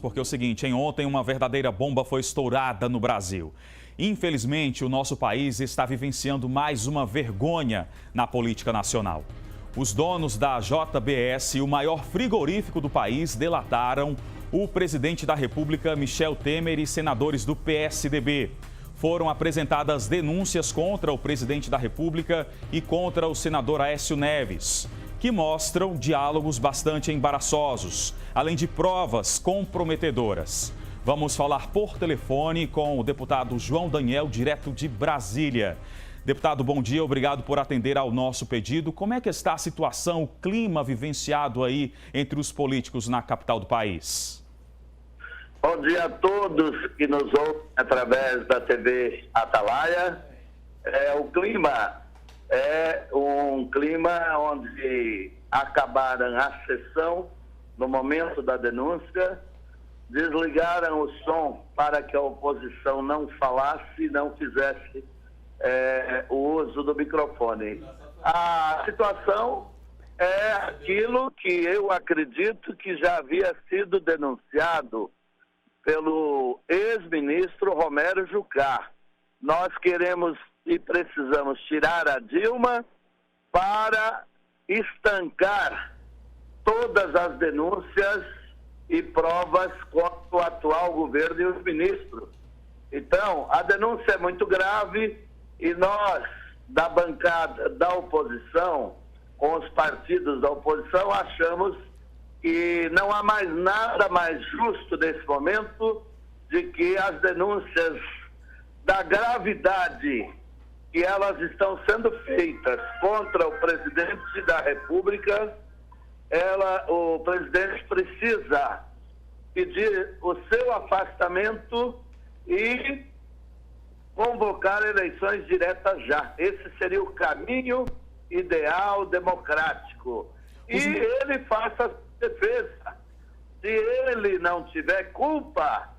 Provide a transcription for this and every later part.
porque é o seguinte, ontem uma verdadeira bomba foi estourada no Brasil. Infelizmente, o nosso país está vivenciando mais uma vergonha na política nacional. Os donos da JBS, o maior frigorífico do país, delataram o presidente da República, Michel Temer, e senadores do PSDB. Foram apresentadas denúncias contra o presidente da República e contra o senador Aécio Neves, que mostram diálogos bastante embaraçosos, além de provas comprometedoras. Vamos falar por telefone com o deputado João Daniel, direto de Brasília. Deputado, bom dia, obrigado por atender ao nosso pedido. Como é que está a situação, o clima vivenciado aí entre os políticos na capital do país? Bom dia a todos que nos ouvem através da TV Atalaia. O clima é um clima onde acabaram a sessão no momento da denúncia, desligaram o som para que a oposição não falasse, não fizesse o uso do microfone. A situação é aquilo que eu acredito que já havia sido denunciado pelo ex-ministro Romero Jucá. Nós queremos e precisamos tirar a Dilma para estancar todas as denúncias e provas contra o atual governo e os ministros. Então, a denúncia é muito grave e nós, da bancada da oposição, com os partidos da oposição, achamos que não há mais nada mais justo nesse momento de que as denúncias da gravidade que elas estão sendo feitas contra o presidente da República, o presidente precisa pedir o seu afastamento e convocar eleições diretas já. Esse seria o caminho ideal democrático. E ele faça defesa. Se ele não tiver culpa,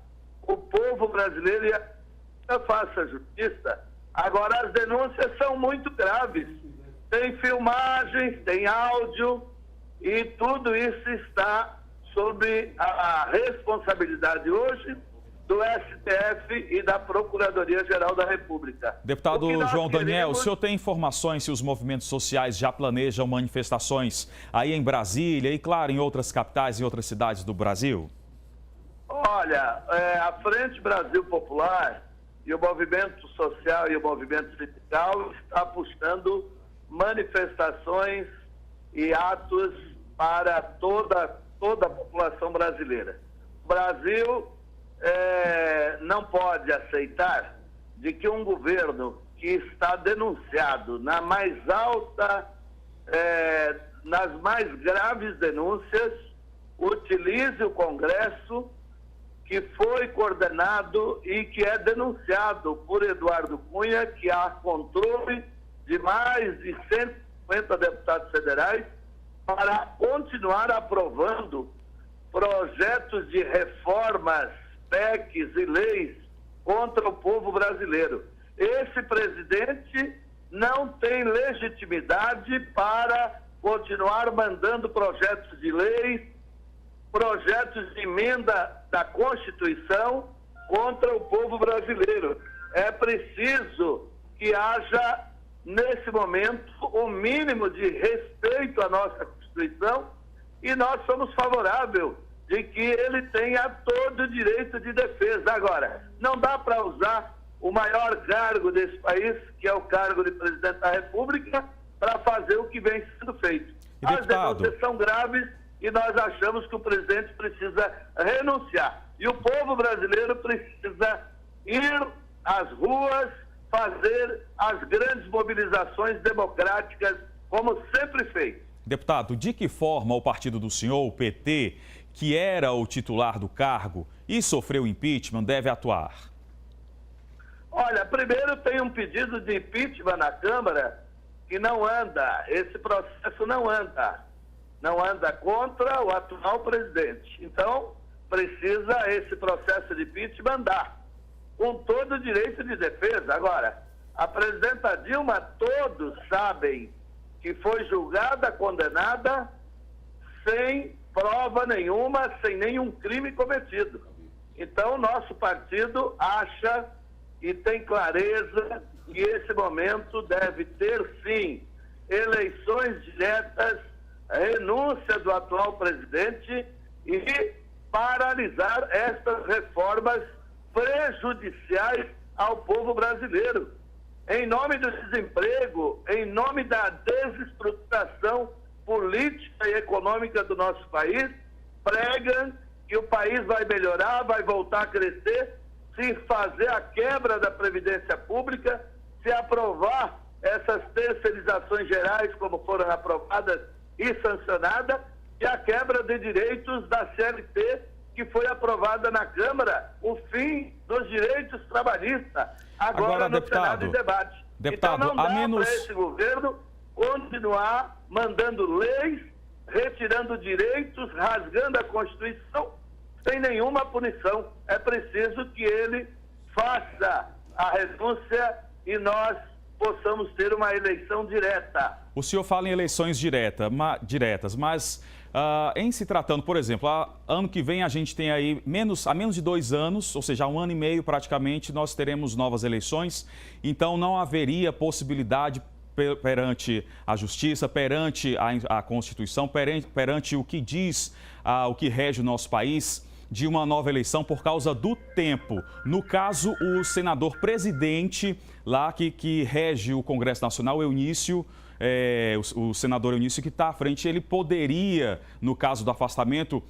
o povo brasileiro faça justiça. Agora, as denúncias são muito graves. Tem filmagens, tem áudio e tudo isso está sob a responsabilidade hoje do STF e da Procuradoria-Geral da República. Deputado João Daniel, o senhor tem informações se os movimentos sociais já planejam manifestações aí em Brasília e, claro, em outras capitais e outras cidades do Brasil? Olha, a Frente Brasil Popular e o movimento social e o movimento sindical está buscando manifestações e atos para toda a população brasileira. O Brasil não pode aceitar de que um governo que está denunciado na mais alta, nas mais graves denúncias, utilize o Congresso, que foi coordenado e que é denunciado por Eduardo Cunha, que há controle de mais de 150 deputados federais, para continuar aprovando projetos de reformas, PECs e leis contra o povo brasileiro. Esse presidente não tem legitimidade para continuar mandando projetos de leis, projetos de emenda da Constituição contra o povo brasileiro. É preciso que haja, nesse momento, o mínimo de respeito à nossa Constituição e nós somos favoráveis de que ele tenha todo o direito de defesa. Agora, não dá para usar o maior cargo desse país, que é o cargo de presidente da República, para fazer o que vem sendo feito. As denúncias são graves e nós achamos que o presidente precisa renunciar. E o povo brasileiro precisa ir às ruas, fazer as grandes mobilizações democráticas, como sempre fez. Deputado, de que forma o partido do senhor, o PT, que era o titular do cargo e sofreu impeachment, deve atuar? Olha, primeiro tem um pedido de impeachment na Câmara que não anda, esse processo não anda contra o atual presidente. Então, precisa esse processo de impeachment andar, com todo o direito de defesa. Agora, a presidenta Dilma, todos sabem que foi julgada, condenada, sem prova nenhuma, sem nenhum crime cometido. Então, nosso partido acha e tem clareza que esse momento deve ter, sim, eleições diretas, renúncia do atual presidente e paralisar estas reformas prejudiciais ao povo brasileiro. Em nome do desemprego, em nome da desestruturação política e econômica do nosso país, pregam que o país vai melhorar, vai voltar a crescer, se fazer a quebra da Previdência Pública, se aprovar essas terceirizações gerais como foram aprovadas e sancionadas, e a quebra de direitos da CLT, que foi aprovada na Câmara, o fim dos direitos trabalhistas, agora no deputado, Senado em debate. Deputado, então não dá menos... para esse governo continuar mandando leis, retirando direitos, rasgando a Constituição, sem nenhuma punição. É preciso que ele faça a renúncia e nós possamos ter uma eleição direta. O senhor fala em eleições diretas, mas em se tratando, por exemplo, ano que vem a gente tem aí há menos de 2 anos, ou seja, há 1 ano e meio praticamente, nós teremos novas eleições, então não haveria possibilidade perante a Justiça, perante a Constituição, perante o que diz, o que rege o nosso país, de uma nova eleição por causa do tempo. No caso, o senador presidente lá que rege o Congresso Nacional, Eunício, o senador Eunício que está à frente, ele poderia, no caso do afastamento,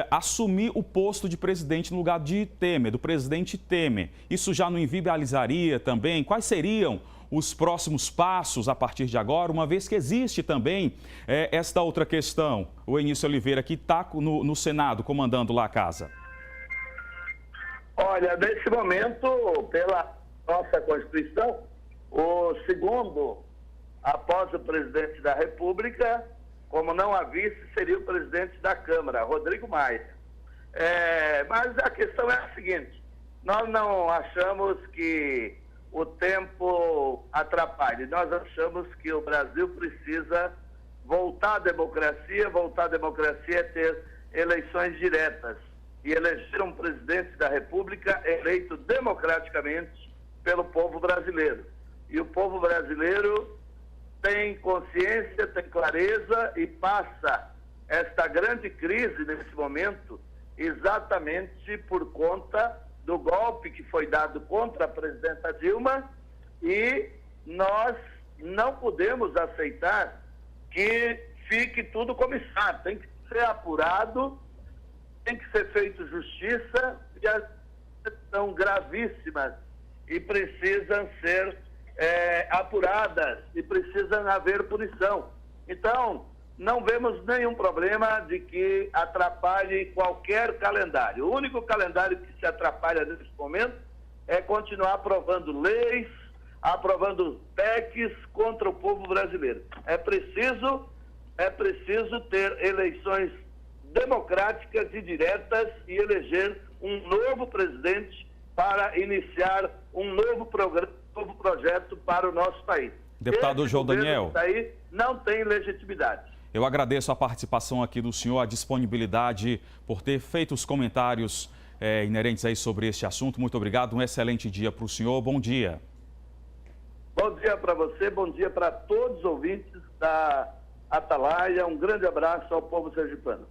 assumir o posto de presidente no lugar de Temer, do presidente Temer. Isso já não inviabilizaria também? Quais seriam os próximos passos a partir de agora, uma vez que existe também esta outra questão? O Eunício Oliveira, que está no Senado, comandando lá a casa. Olha, nesse momento, pela nossa Constituição, o segundo, após o presidente da República, como não há vice, seria o presidente da Câmara, Rodrigo Maia. Mas a questão é a seguinte: nós não achamos que o tempo atrapalhe, nós achamos que o Brasil precisa voltar à democracia. Voltar à democracia é ter eleições diretas e eleger um presidente da República eleito democraticamente pelo povo brasileiro. E o povo brasileiro tem consciência, tem clareza e passa esta grande crise nesse momento exatamente por conta do golpe que foi dado contra a presidenta Dilma, e nós não podemos aceitar que fique tudo como está. Tem que ser apurado, tem que ser feito justiça, e as coisas são gravíssimas e precisam ser apuradas e precisam haver punição. Então, não vemos nenhum problema de que atrapalhe qualquer calendário. O único calendário que se atrapalha nesse momento é continuar aprovando leis, aprovando PECs contra o povo brasileiro. É preciso ter eleições democráticas e diretas e eleger um novo presidente para iniciar um novo programa, um novo projeto para o nosso país. Deputado João Daniel, aí não tem legitimidade. Eu agradeço a participação aqui do senhor, a disponibilidade por ter feito os comentários inerentes aí sobre este assunto. Muito obrigado, um excelente dia para o senhor, bom dia. Bom dia para você, bom dia para todos os ouvintes da Atalaia, um grande abraço ao povo sergipano.